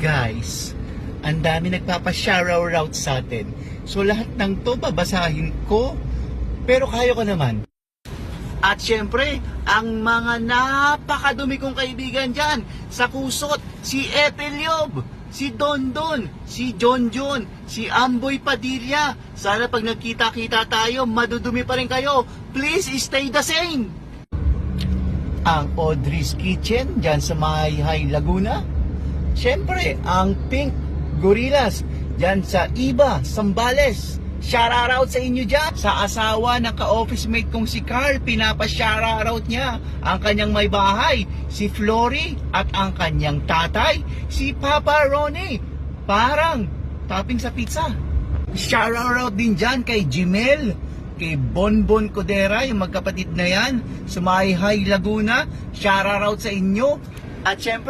Guys, ang dami nagpapa-shoutout sa atin. So lahat ng to babasahin ko, pero kaya ko naman. At syempre, ang mga napakadumi kong kaibigan dyan sa Kusot, si Ethel Yob, si Dondon, si Jonjon, si Amboy Padilla. Sana pag nagkita-kita tayo, madudumi pa rin kayo. Please stay the same. Ang Audrey's Kitchen dyan sa Mayhay, Laguna. Syempre, ang Pink Gorillas dyan sa Iba, Zambales. Shoutout sa inyo dyan. Sa asawa ng ka-office mate kong si Carl, pinapa-shoutout niya ang kanyang may bahay, si Flory, at ang kanyang tatay, si Papa Ronnie. Parang topping sa pizza. Shoutout din dyan kay Jimel, kay Bonbon Codera, yung magkapatid na yan, sa Mayhay, Laguna. Shoutout sa inyo. At syempre,